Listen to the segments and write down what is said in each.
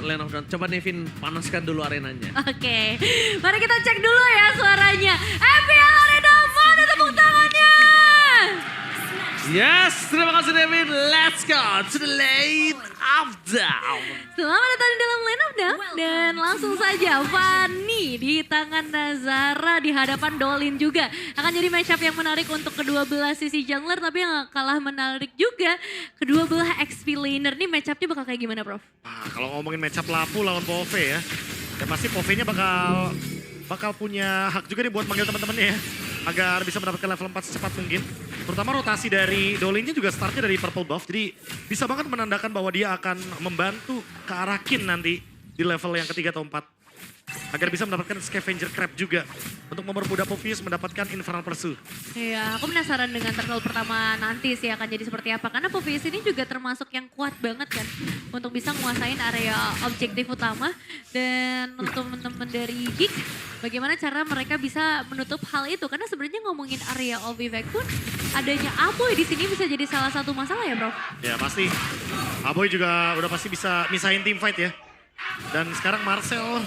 Lane of Dawn. Coba Nevin panaskan dulu arenanya. Oke, mari kita cek dulu ya suaranya. FPL Arena, mana tepuk tangannya? Yes, terima kasih Nevin. Let's go to the Lane of Dawn. Selamat datang di dalam Lane of Dawn. Dan langsung saja Fanny di tangan Nazara di hadapan Dolin juga. Akan jadi matchup yang menarik untuk kedua belah sisi jungler. Tapi yang kalah menarik juga kedua belah XP laner. Nih matchupnya bakal kayak gimana Prof? Nah, kalau ngomongin matchup Lapu lawan Pove ya pasti Pove-nya bakal punya hak juga nih buat manggil teman-temannya ya. Agar bisa mendapatkan level 4 secepat mungkin. Terutama rotasi dari Dolinnya juga startnya dari purple buff. Jadi bisa banget menandakan bahwa dia akan membantu ke arah Kin nanti di level yang ketiga atau 4. Agar bisa mendapatkan Scavenger Crab juga. Untuk mempermudah Povius mendapatkan Infernal Pursuit. Iya, aku penasaran dengan turtle pertama nanti sih akan jadi seperti apa. Karena Povius ini juga termasuk yang kuat banget kan. Untuk bisa menguasain area objektif utama. Dan untuk teman-teman dari Geek, bagaimana cara mereka bisa menutup hal itu. Karena sebenarnya ngomongin area of effect pun, adanya Aboy di sini bisa jadi salah satu masalah ya bro? Ya pasti. Aboy juga udah pasti bisa misahin team fight ya. Dan sekarang Marcel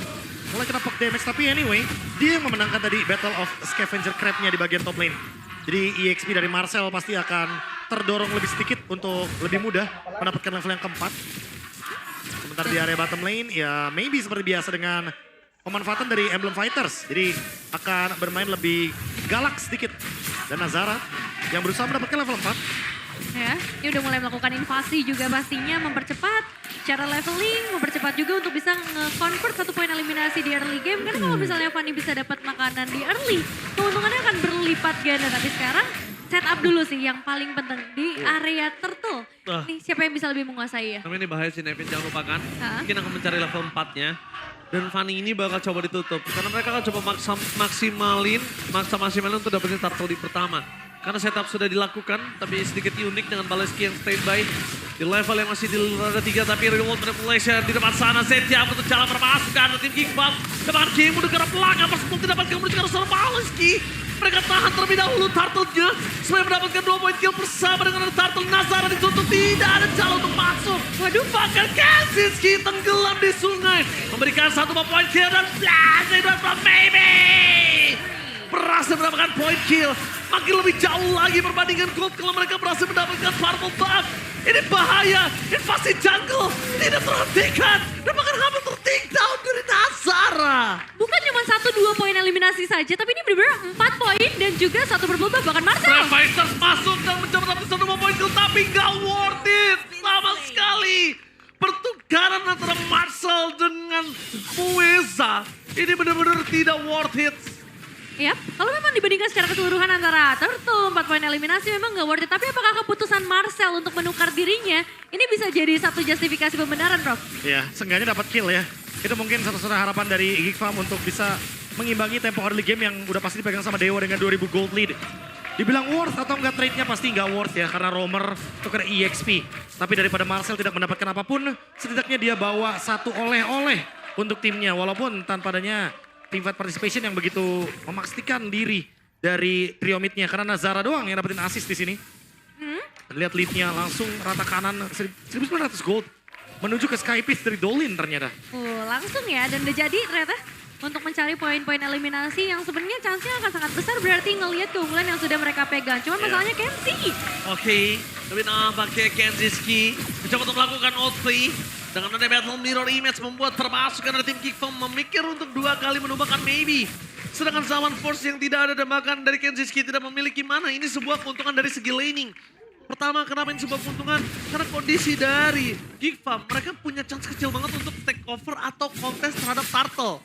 mulai kena poke damage, tapi anyway, dia yang memenangkan tadi Battle of Scavenger Crab-nya di bagian top lane. Jadi EXP dari Marcel pasti akan terdorong lebih sedikit untuk lebih mudah mendapatkan level yang keempat. Sementara di area bottom lane, ya maybe seperti biasa dengan pemanfaatan dari Emblem Fighters. Jadi akan bermain lebih galak sedikit. Dan Nazara yang berusaha mendapatkan level 4. Ya, dia udah mulai melakukan invasi juga pastinya, mempercepat cara leveling, mempercepat juga untuk bisa nge-convert 1 poin eliminasi di early game. Karena kalau misalnya Fanny bisa dapat makanan di early, keuntungannya akan berlipat ganda. Tapi sekarang setup dulu sih yang paling penting di area turtle. Nih siapa yang bisa lebih menguasai ya? Tapi ini bahaya sih Nevin, jangan lupakan. Mungkin akan mencari level 4-nya. Dan Fanny ini bakal coba ditutup. Karena mereka akan coba maksimalin untuk dapetin turtle di pertama. Karena setup sudah dilakukan, tapi sedikit unik dengan Baleski yang standby. Di level yang masih di roda 3, tapi reward manipulation di depan sana. Setia untuk jalan permasukkan tim Kickball. Depan Kim udah ke belakang, pas untuk didapatkan menuju ke Baleski. Mereka tahan terlebih dahulu turtle-nya. Supaya mendapatkan 2 poin kill bersama dengan turtle. Nazara ditutup, tidak ada jalan untuk masuk. Waduh, bahkan Kenziski tenggelam di sungai. Memberikan 1 poin kill dan flash dari Maybe. Berhasil mendapatkan point kill. Makin lebih jauh lagi perbandingan gold kalau mereka berhasil mendapatkan purple buff. Ini bahaya. Invasi jungle tidak terhentikan. Dan bahkan hampir ter-take down dari Nazara. Bukan cuma 1-2 poin eliminasi saja, tapi ini benar-benar 4 poin dan juga 1 purple buff bahkan Marcel. Brave Fighters masuk dan mencoba dapat 1 poin kill, tapi gak worth it sama sekali. Pertukaran antara Marcel dengan Mueza ini benar-benar tidak worth it. Yap, kalau memang dibandingkan secara keseluruhan antara Turtle 4 poin eliminasi memang gak worth it. Tapi apakah keputusan Marcel untuk menukar dirinya ini bisa jadi satu justifikasi pembenaran, Prof? Ya, seenggaknya dapat kill ya. Itu mungkin satu-satunya harapan dari Geek Farm untuk bisa mengimbangi tempo early game yang udah pasti dipegang sama Dewa dengan 2000 gold lead. Dibilang worth atau enggak trade-nya pasti enggak worth ya, karena Roamer tukar EXP. Tapi daripada Marcel tidak mendapatkan apapun, setidaknya dia bawa 1 oleh-oleh untuk timnya. Walaupun tanpa adanya teamfight participation yang begitu memastikan diri dari trio mid-nya. Karena Nazara doang yang dapetin assist di sini. Lihat lead-nya langsung rata kanan 1900 gold. Menuju ke Skypiece dari Dolin ternyata. Langsung ya, dan udah jadi ternyata untuk mencari poin-poin eliminasi yang sebenarnya chance-nya akan sangat besar berarti ngelihat keunggulan yang sudah mereka pegang. Cuma masalahnya Kenzie. Oke, tapi nampaknya Kenziski mencoba untuk melakukan outplay. Dengan ada battle mirror image membuat termasuk dari tim Kickfam memikir untuk 2 kali menumbangkan Maybe. Sedangkan Zaman Force yang tidak ada dambakan dari Kenziski tidak memiliki mana. Ini sebuah keuntungan dari segi laning. Pertama, kenapa ini sebuah keuntungan? Karena kondisi dari Kickfam, mereka punya chance kecil banget untuk take over atau kontes terhadap Turtle.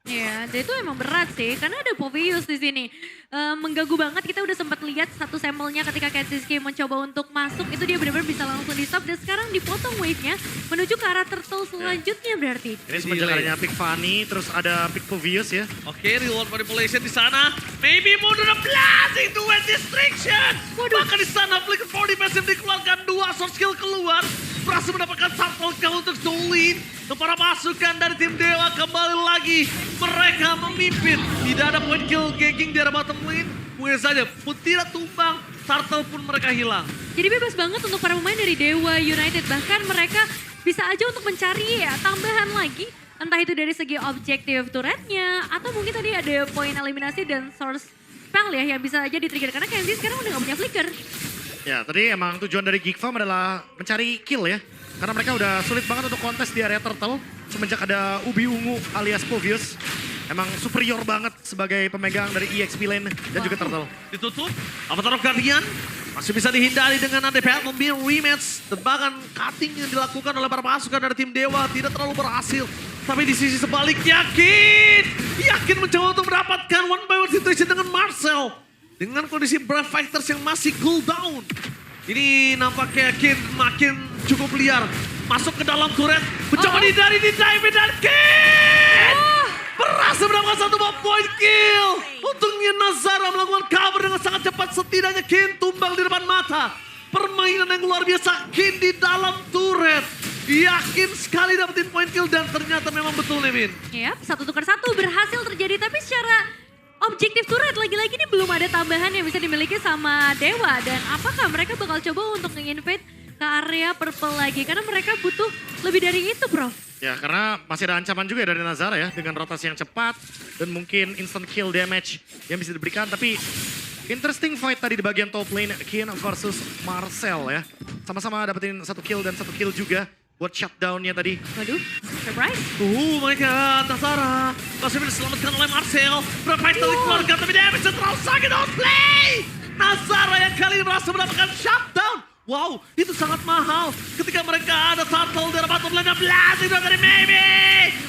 Ya, dan itu emang berat sih, karena ada Povius di sini. Mengganggu banget, kita udah sempat lihat satu sampelnya ketika Kenziski mencoba untuk masuk, itu dia benar-benar bisa langsung di stop. Dan sekarang dipotong wave-nya menuju ke arah turtle selanjutnya berarti. Ini semenjak adanya pick Fanny, terus ada pick Povius ya. Oke, reward manipulation di sana. Maybe mundur blasting to wet distraction. Bahkan di sana Flicker 4 defensive dikeluarkan 2 source skill keluar. Berhasil mendapatkan turtle kill untuk Dolin. Dan para pasukan dari tim Dewa kembali lagi. Mereka memimpin. Tidak ada point kill gagging di arah bottom lane. Mungkin saja pun tidak tumbang. Turtle pun mereka hilang. Jadi bebas banget untuk para pemain dari Dewa United. Bahkan mereka bisa aja untuk mencari tambahan lagi. Entah itu dari segi objektif turretnya, atau mungkin tadi ada poin eliminasi dan source spell ya yang bisa aja di-trigger. Karena Kenzie sekarang udah gak punya flicker. Ya, tadi emang tujuan dari Geek Farm adalah mencari kill ya. Karena mereka udah sulit banget untuk kontes di area turtle. Semenjak ada Ubi Ungu alias Povius. Emang superior banget sebagai pemegang dari EXP lane dan juga turtle. Ditutup, Avatar of Guardian masih bisa dihindari dengan ADPL memilih rematch. Dan bahkan cutting yang dilakukan oleh para pasukan dari tim Dewa tidak terlalu berhasil. Tapi di sisi sebaliknya, yakin mencoba untuk mendapatkan one by one situation dengan Marcel. Dengan kondisi Brave Fighters yang masih cool down. Ini nampaknya Kin makin cukup liar. Masuk ke dalam turret, mencoba dihindari di dive dan Kin! Berhasil mendapatkan satu point kill. Untungnya Nazara melakukan cover dengan sangat cepat. Setidaknya Kin tumbang di depan mata. Permainan yang luar biasa Kin di dalam turret. Yakin sekali dapetin point kill dan ternyata memang betul Nevin. Yap, 1 tukar 1 berhasil terjadi tapi secara objektif turret lagi-lagi ini belum ada tambahan yang bisa dimiliki sama Dewa. Dan apakah mereka bakal coba untuk nge-invade ke area purple lagi? Karena mereka butuh lebih dari itu, bro. Ya, karena masih ada ancaman juga dari Nazara ya. Dengan rotasi yang cepat dan mungkin instant kill damage yang bisa diberikan. Tapi interesting fight tadi di bagian top lane. Kin versus Marcel ya. Sama-sama dapetin 1 kill dan 1 kill juga. Buat shutdown-nya tadi. Waduh, surprise. My God, Nazara masih diselamatkan oleh Marcel. Berfight dari keluarga tapi damage terlalu sakit outplay. Nazara yang kali ini berhasil mendapatkan shutdown. Wow, itu sangat mahal. Ketika mereka ada turtle dari bottom lane, blasting dari Maybe.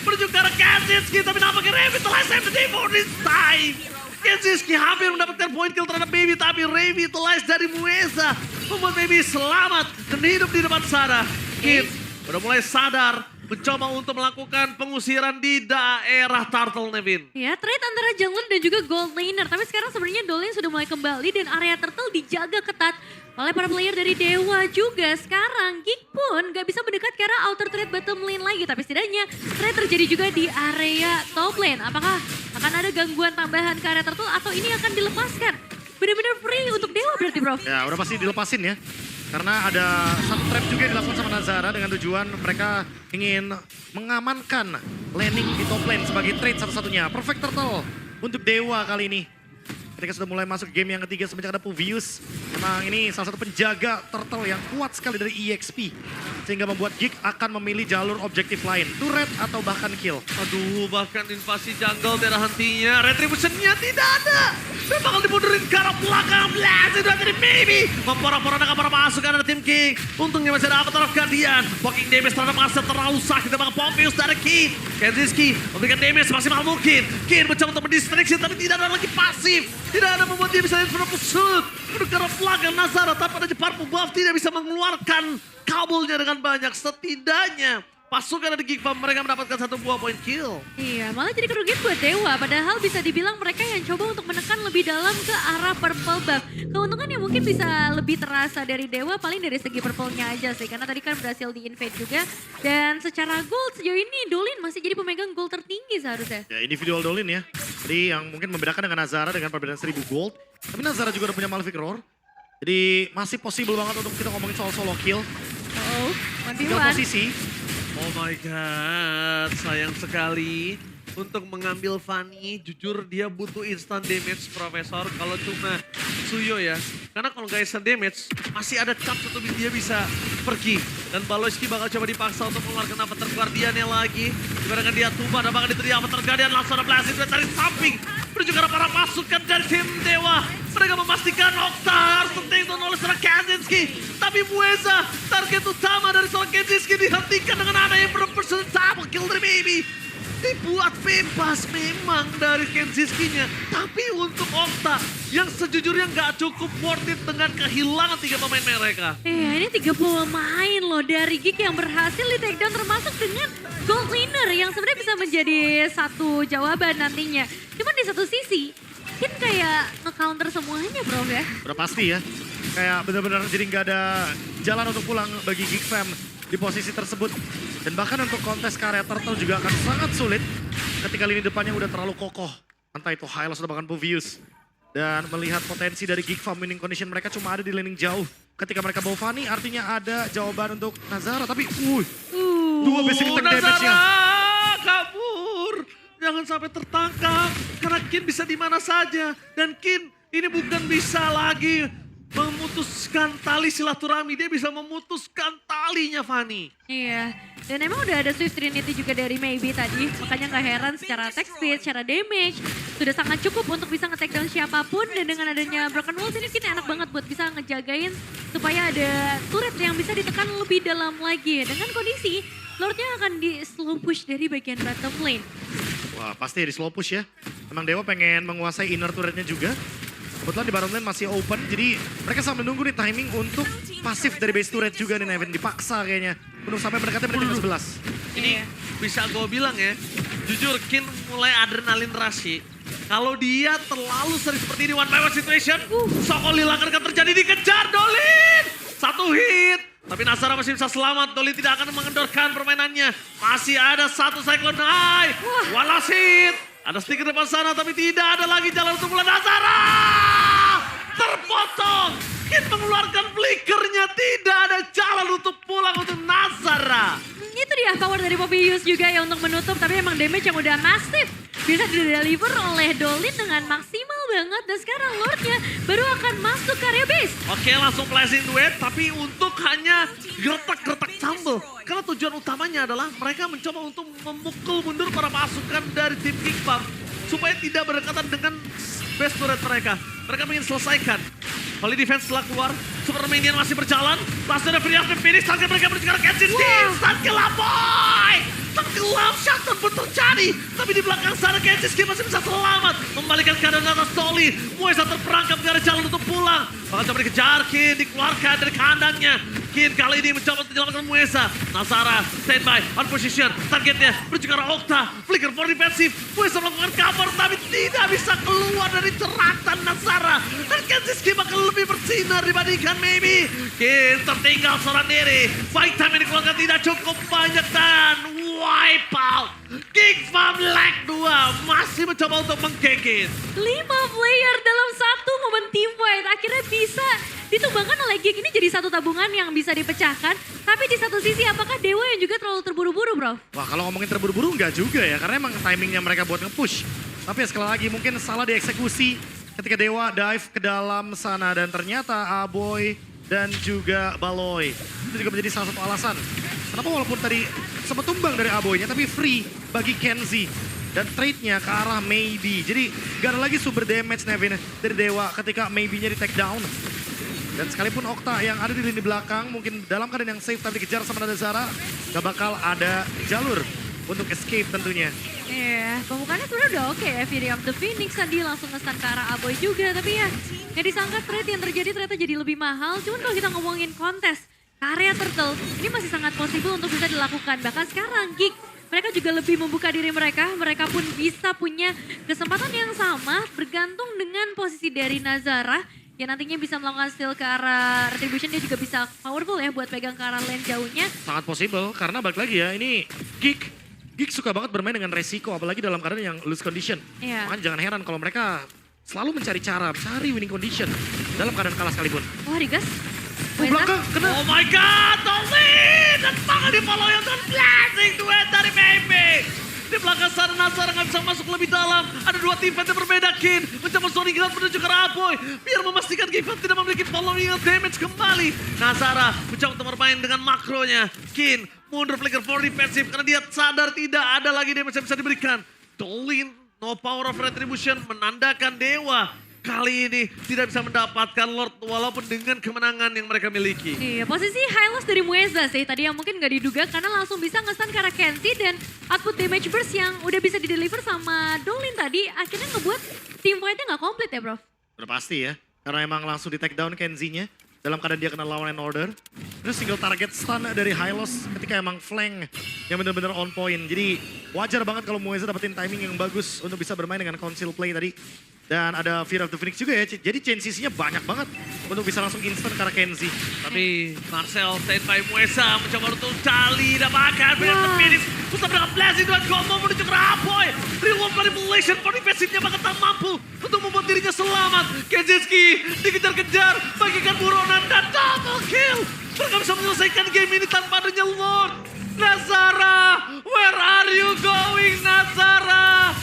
Menuju ke arah Kenzie, tapi nampaknya Revitalize MD for this time. Kenzie hampir mendapatkan point kill terhadap Baby, tapi Revitalize dari Mueza membuat Baby selamat dan hidup di depan sana. Kin udah mulai sadar, mencoba untuk melakukan pengusiran di daerah Turtle, Nevin. Ya, trade antara jungler dan juga gold laner. Tapi sekarang sebenarnya Dolin sudah mulai kembali dan area turtle dijaga ketat oleh para player dari Dewa juga. Sekarang Geek pun gak bisa mendekat ke arah outer trade bottom lane lagi. Tapi setidaknya trade terjadi juga di area top lane. Apakah akan ada gangguan tambahan ke area turtle atau ini akan dilepaskan? Benar-benar free untuk Dewa berarti, bro. Ya, udah pasti dilepasin ya. Karena ada satu trap juga yang dilakukan sama Nazara dengan tujuan mereka ingin mengamankan laning di top lane sebagai trade satu-satunya. Perfect Turtle untuk Dewa kali ini. Ketika sudah mulai masuk game yang ketiga semenjak ada Povius. Memang ini salah satu penjaga turtle yang kuat sekali dari EXP. Sehingga membuat Geek akan memilih jalur objektif lain. Turret atau bahkan kill. Aduh, bahkan invasi jungle tidak hentinya. Retribution-nya tidak ada. Dan bakal dimundurin ke arah belakang. Blast itu dari Baby. Memporak-porandakan para pasukan dari tim King. Untungnya masih ada Avatar of Guardian. Walking damage terhadap Marcel terlalu sakit. Memang Povius dari King. Kenzie memberikan damage semaksimal mungkin. King mencoba untuk mendistraksi tapi tidak ada lagi pasif. Tidak ada membuat dia bisa infrared shoot. Menuju ke arah belakang Nazara tanpa ada Purple Buff tidak bisa mengeluarkan kabelnya dengan banyak. Setidaknya pasukan dari Geek Farm mereka mendapatkan 1 buah point kill. Iya, malah jadi kerugian buat Dewa. Padahal bisa dibilang mereka yang coba untuk menekan lebih dalam ke arah purple buff. Keuntungan yang mungkin bisa lebih terasa dari Dewa paling dari segi purple-nya aja sih. Karena tadi kan berhasil di-invade juga. Dan secara gold sejauh ini Dolin masih jadi pemegang gold tertinggi seharusnya. Ya, individual Dolin ya. Jadi yang mungkin membedakan dengan Nazara dengan perbedaan 1000 gold. Tapi Nazara juga udah punya Malefic Roar. Jadi masih possible banget untuk kita ngomongin soal solo kill. Oh, Tinggal 1v1. posisi. Oh my God, sayang sekali. Untuk mengambil Fanny, jujur dia butuh instant damage Profesor. Kalau cuma Suyo ya. Karena kalau nggak instant damage, masih ada chance untuk dia bisa pergi. Dan Baloyski bakal coba dipaksa untuk mengeluarkan Avatar Guardian-nya lagi. Dibandingkan dia tumbang, dan bahkan itu dia Avatar Guardian langsung ada blasting dari samping. Menuju ke arah para pasukan dari tim Dewa. Mereka memastikan Okta harus tertinggal oleh seorang Kenzie. Tapi Mueza, target utama dari seorang Kenzie dihentikan dengan ada yang berpersentase kill dari Baby. Dibuat bebas memang dari Kenzie-nya. Tapi untuk Okta yang sejujurnya nggak cukup worth it dengan kehilangan 3 pemain mereka. Ini 3 pemain loh dari Geek yang berhasil di takedown termasuk dengan gold laner yang sebenarnya bisa menjadi satu jawaban nantinya. Cuman di satu sisi, Kin kayak nge-counter semuanya bro ya. Udah pasti ya. Kayak benar-benar jadi nggak ada jalan untuk pulang bagi Geek Fam di posisi tersebut. Dan bahkan untuk kontes karya Turtle juga akan sangat sulit ketika lini depannya udah terlalu kokoh. Entah itu Hylos atau bahkan Povius. Dan melihat potensi dari Geek Farm winning condition mereka cuma ada di laning jauh. ketika mereka bawa Fanny artinya ada jawaban untuk Nazara. Tapi dua basic attack Nazara damage-nya. kabur. Jangan sampai tertangkap. Karena Kin bisa di mana saja. Dan Kin ini bukan bisa lagi memutuskan tali silaturahmi. Dia bisa memutuskan talinya Fanny. Iya, dan emang udah ada Swift Trinity juga dari Maybe tadi. Makanya gak heran secara attack speed, secara damage. Sudah sangat cukup untuk bisa nge-take down siapapun. Dan dengan adanya Broken Walls ini kita enak banget buat bisa ngejagain. Supaya ada turret yang bisa ditekan lebih dalam lagi. Dengan kondisi Lordnya akan di slow push dari bagian bottom lane. Wah pasti di slow push ya. Emang Dewa pengen menguasai inner turretnya juga. Kebetulan di bottom lane masih open, jadi mereka sambil menunggu nih timing untuk pasif dari base turret juga nih Nevin. Dipaksa kayaknya, untuk sampai mendekati menit ke-11. Ini bisa gue bilang ya, jujur Kin mulai adrenalin rush. Kalau dia terlalu sering seperti ini one by one situation, Sokol hilang akan terjadi, dikejar Dolin. Satu hit, tapi Nazara masih bisa selamat. Dolin tidak akan mengendorkan permainannya. Masih ada satu Cyclone Eye, walas hit. Ada stiker depan sana tapi tidak ada lagi jalan untuk bulan Nazara. Terpotong. Kin mengeluarkan flickernya, tidak ada jalan untuk pulang untuk Nazara. Itu dia power dari Poppyus juga ya untuk menutup. Tapi emang damage yang udah masif. Bisa di-deliver oleh Dolin dengan maksimal banget. Dan sekarang Lordnya baru akan masuk ke area base. Oke, langsung flashing duet tapi untuk hanya gertak-gertak sambal. Karena tujuan utamanya adalah mereka mencoba untuk memukul mundur para pasukan dari tim King Farm. Supaya tidak berdekatan dengan base turret mereka. Mereka ingin selesaikan. Holy Defense setelah keluar, Super Minion masih berjalan. Pasti ada free after finish, target mereka menuju ke arah Kenzie. Instant gelap boy! Tenggelam, shutdown pun terjadi. Tapi di belakang sana Kenzie masih bisa selamat. Membalikan keadaan atas Dolly. Muesa terperangkap ke arah jalan untuk pulang. Bahkan coba dikejar, Kin dikeluarkan dari kandangnya. Kin kali ini mencoba untuk menyelamatkan Muesa. Nazara standby, on position. Targetnya menuju ke arah Okta. Flicker for defensive. Muesa melakukan cover tapi tidak bisa keluar dari ceratan Nazara. Dan Kenzie bakal lebih bersinar dibandingkan Maybe. Kin tertinggal seorang diri. Fight time yang dikeluarkan tidak cukup banyak dan wipe out. King Farm leg 2 masih mencoba untuk mengkekit. 5 player dalam satu momen team fight. Akhirnya bisa ditumbangkan oleh Gig. Ini jadi satu tabungan yang bisa dipecahkan. Tapi di satu sisi apakah Dewa yang juga terlalu terburu-buru bro? Wah kalau ngomongin terburu-buru enggak juga ya. Karena emang timingnya mereka buat nge-push. Tapi ya sekali lagi mungkin salah dieksekusi. Ketika Dewa dive ke dalam sana dan ternyata Aboy dan juga Baloy. Itu juga menjadi salah satu alasan. Kenapa walaupun tadi sempat tumbang dari Aboynya tapi free bagi Kenzie. Dan trade-nya ke arah Maybe. Jadi gak ada lagi sumber damage Nevin dari Dewa ketika Maybe-nya di take down. Dan sekalipun Okta yang ada di lini belakang mungkin dalam keadaan yang safe tapi dikejar sama Nazara. Gak bakal ada jalur untuk escape tentunya. Iya, pembukaannya sebenarnya udah oke ya. Fury of the Phoenix tadi langsung nge-stun ke arah Aboy juga. Tapi ya, gak disangka trade yang terjadi ternyata jadi lebih mahal. Cuman kalau kita ngomongin kontes, area Turtle, ini masih sangat possible untuk bisa dilakukan. Bahkan sekarang Gig, mereka juga lebih membuka diri mereka. Mereka pun bisa punya kesempatan yang sama bergantung dengan posisi dari Nazara. Ya nantinya bisa melakukan steal ke arah Retribution, dia juga bisa powerful ya buat pegang ke arah lane jauhnya. Sangat possible karena balik lagi ya ini Gig suka banget bermain dengan resiko apalagi dalam keadaan yang loose condition. Iya. Makanya jangan heran kalau mereka selalu mencari cara, cari winning condition dalam keadaan kalah sekalipun. Wah digas. Belakang kena. Oh my god, Dolly! Dan pangan di follow yang blessing duet dari Maybe. Di belakang sana Nazara nggak bisa masuk lebih dalam. Ada dua tim fight yang berbeda. Kin mencoba Sonic Granat menuju ke Aboy. Biar memastikan King Farm tidak memiliki following damage kembali. Nazara mencoba untuk bermain dengan makronya. Kin mundur flicker for defensive karena dia sadar tidak ada lagi damage yang bisa diberikan. Dolin, no power of retribution menandakan Dewa kali ini tidak bisa mendapatkan Lord walaupun dengan kemenangan yang mereka miliki. Iya, posisi high loss dari Mueza sih tadi yang mungkin gak diduga karena langsung bisa nge-stun ke arah Kenzie dan output damage burst yang udah bisa di-deliver sama Dolin tadi akhirnya ngebuat team fight-nya gak komplit ya bro. Udah pasti ya, karena emang langsung di take down Kenzie-nya dalam keadaan dia kena lawan and order. Terus single target stun dari Hylos ketika emang flank yang benar-benar on point. Jadi wajar banget kalau Mueza dapetin timing yang bagus untuk bisa bermain dengan conceal play tadi. Dan ada Fear of the Phoenix juga ya, jadi chances-nya banyak banget untuk bisa langsung instant ke arah Kenzie. Tapi Marcel standby Muesa mencoba untuk Dali dapatkan Fear of the Phoenix. Usah dengan blessing dengan combo menuju ke Aboy. Real World Manipulation for defensive-nya bahkan tak mampu untuk membuat dirinya selamat. Kenjiski dikejar-kejar, bagikan buronan dan double kill. Mereka bisa menyelesaikan game ini tanpa adanya Lord. Nazara, where are you going, Nazara?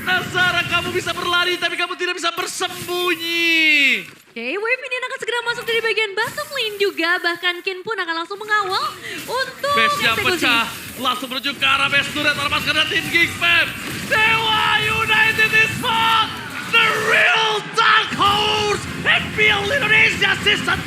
Nazara, kamu bisa berlari tapi kamu tidak bisa bersembunyi. Oke, Wave ini akan segera masuk dari bagian bottom lane juga. Bahkan Kin pun akan langsung mengawal untuk Base-nya eksekusi. pecah, langsung menuju ke arah base turret terlepaskan dari tim Geek Fam. Dewa United is back! The real dark horse! FPL Indonesia Season